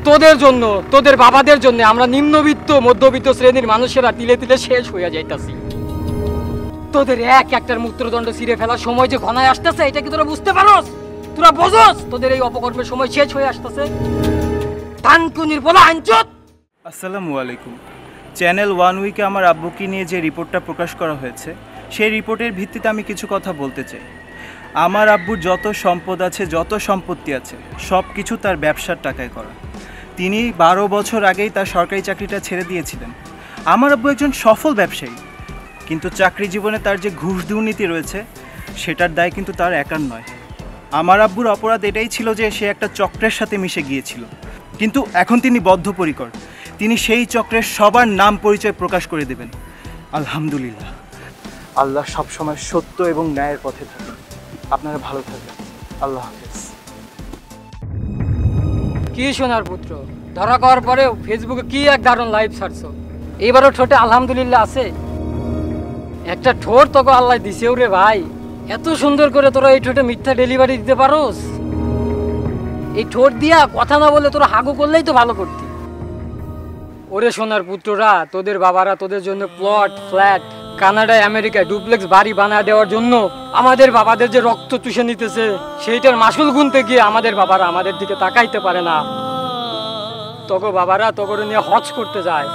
তোদের জন্য, তোদের বাবাদের জন্য আমরা নিম্নবিত্ত মধ্যবিত্ত শ্রেণীর মানুষেরা তিলে তিলে শেষ হইয়া যাইতাছি। তোদের এক একটার মূত্রদণ্ড ছিঁড়ে ফেলার সময় যে ঘনায় আসতেছে, এটা কি তোরা বুঝতে পারোস? তোরা বোঝোস তোদের এই অপকর্মের সময় শেষ হয়ে আসতেছে? তানকুনির বলা আঞ্চত। আসসালামু আলাইকুম। চ্যানেল ওয়ান উইকে আমার আব্বুকে নিয়ে যে রিপোর্টটা প্রকাশ করা হয়েছে, সেই রিপোর্টের ভিত্তিতে আমি কিছু কথা বলতে চাই। আমার আব্বুর যত সম্পদ আছে, যত সম্পত্তি আছে, সব কিছু তার ব্যবসার টাকায় করা। তিনি 12 বছর আগেই তার সরকারি চাকরিটা ছেড়ে দিয়েছিলেন। আমার আব্বু একজন সফল ব্যবসায়ী, কিন্তু চাকরি জীবনে তার যে ঘুষ দুর্নীতি রয়েছে, সেটার দায় কিন্তু তার একার নয়। আমার আব্বুর অপরাধ এটাই ছিল যে সে একটা চক্রের সাথে মিশে গিয়েছিল, কিন্তু এখন তিনি বদ্ধপরিকর। তিনি সেই চক্রের সবার নাম পরিচয় প্রকাশ করে দেবেন। আলহামদুলিল্লাহ, আল্লাহ সবসময় সত্য এবং ন্যায়ের পথে থাকেন। আপনারা ভালো থাকবেন। আল্লাহ হাফেজ। কি সোনার পুত্র, ধরা করার পরেও ফেসবুকে কি এক দারুণ লাইভ ছাড়ছো। এইবারও ঠোঁটে আলহামদুলিল্লাহ আছে। একটা ঠোঁট তোকে আল্লাহ দিছেও রে ভাই। এত সুন্দর করে তোরা এই ঠোঁটে মিথ্যা ডেলিভারি দিতে পারোস? এই ঠোঁট দিয়া কথা না বলে তোরা হাগু করলেই তো ভালো করতি। ওরে সোনার পুত্ররা, তোদের বাবারা তোদের জন্য প্লট, ফ্ল্যাট, কানাডায় আমেরিকায় ডুপ্লেক্স বাড়ি বানায় দেওয়ার জন্য আমাদের বাবাদের যে রক্ত চুষে নিতেছে, সেইটার মাসুল গুনতে গিয়ে আমাদের বাবারা আমাদের দিকে তাকাইতে পারে না। তোকে বাবারা তোকে নিয়ে হজ করতে যায়,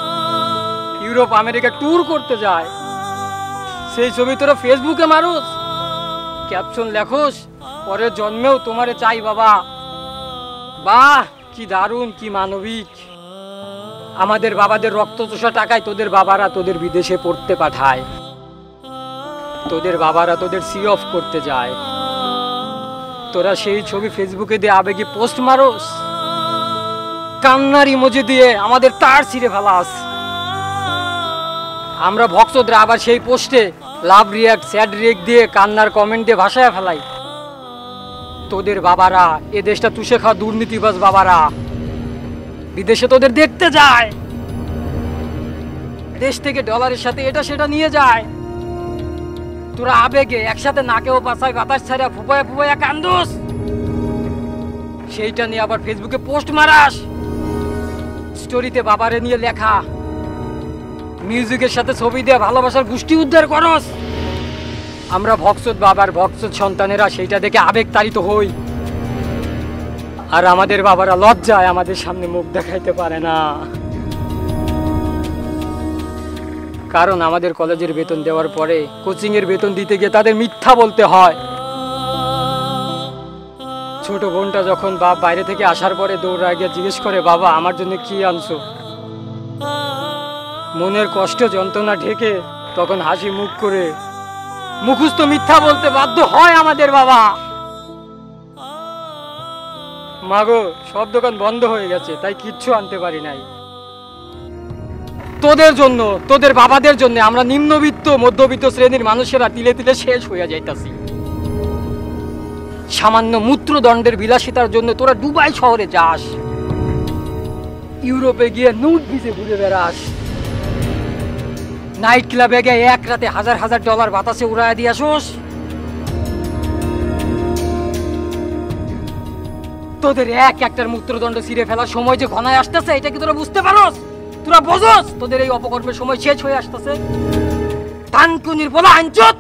ইউরোপ আমেরিকা ট্যুর করতে যায়। সেই ছবি তোরা ফেসবুকে মারোস, ক্যাপশন লেখোস, পরের জন্মেও তোমারে চাই বাবা। বাহ, কি দারুণ, কি মানবিক। আমাদের বাবাদের রক্ত চোষা টাকায় তোদের বাবারা তোদের বিদেশে পড়তে পাঠায়, তোদের বাবারা তোদের সি অফ করতে যায়। তোরা সেই ছবি ফেসবুকে দিয়ে আবেগে পোস্ট মারোস, কান্নার ইমোজি দিয়ে আমাদের তার ছিঁড়ে ফেলাস। আমরা ভক্তরা আবার সেই পোস্টে লাভ রিয়াক্ট, স্যাড রিয়াক্ট দিয়ে কান্নার কমেন্ট দিয়ে ভাসায় ফেলাই। তোদের বাবারা, এ দেশটা চুষে খাওয়া দুর্নীতিবাজ বাবারা বিদেশে তোদের দেখতে যায়, দেশ থেকে ডলারের সাথে এটা সেটা নিয়ে যায়। তোরা আবেগে একসাথে নাকেও পাছায় বাতাস ছাড়া ফুপায়া ফুপায়া কান্দোস, সেইটা নিয়ে আবার ফেসবুকে পোস্ট মারাস, স্টোরিতে বাবারে নিয়ে লেখা, মিউজিকের সাথে ছবি দিয়ে ভালোবাসার গোষ্ঠী উদ্ধার করস। আমরা ভক্সত বাবার ভক্সত সন্তানেরা সেইটা দেখে আবেগ তাড়িত হই, আর আমাদের বাবারা লজ্জায় আমাদের সামনে মুখ দেখাইতে পারে না। কারণ আমাদের কলেজের বেতন দেওয়ার পরে কোচিং এর বেতন দিতে গিয়ে তাদের মিথ্যা বলতে হয়। ছোট বোনটা যখন বাপ বাইরে থেকে আসার পরে দৌড়া গিয়ে জিজ্ঞেস করে, বাবা আমার জন্য কি আনছো? মনের কষ্ট যন্ত্রণা ঢেকে তখন হাসি মুখ করে মুখস্থ মিথ্যা বলতে বাধ্য হয় আমাদের বাবা। মাগো, সব দোকান বন্ধ হয়ে গেছে, তাই কিচ্ছু আনতে পারি নাই। তোদের জন্য, তোদের বাবাদের জন্য আমরা নিম্নবিত্ত মধ্যবিত্ত শ্রেণীর মানুষেরা তিলে তিলে শেষ হইয়া যাইতাছি। সামান্য মূত্রদণ্ডের বিলাসিতার জন্য তোরা দুবাই শহরে যাস, ইউরোপে গিয়ে নুট বিচে ঘুরে বেড়াস, নাইট ক্লাবে গিয়ে এক রাতে হাজার হাজার ডলার বাতাসে উড়াইয়া দিয়ে আসোস। তোদের এক একটার মূত্রদণ্ড ছিঁড়ে ফেলার সময় যে ঘনায় আসতেছে, এটা কি তোরা বুঝতে পারোস? তোরা বোঝোস তোদের এই অপকর্মের সময় শেষ হয়ে আসতেছে? তানকুনির বলা আঞ্চত।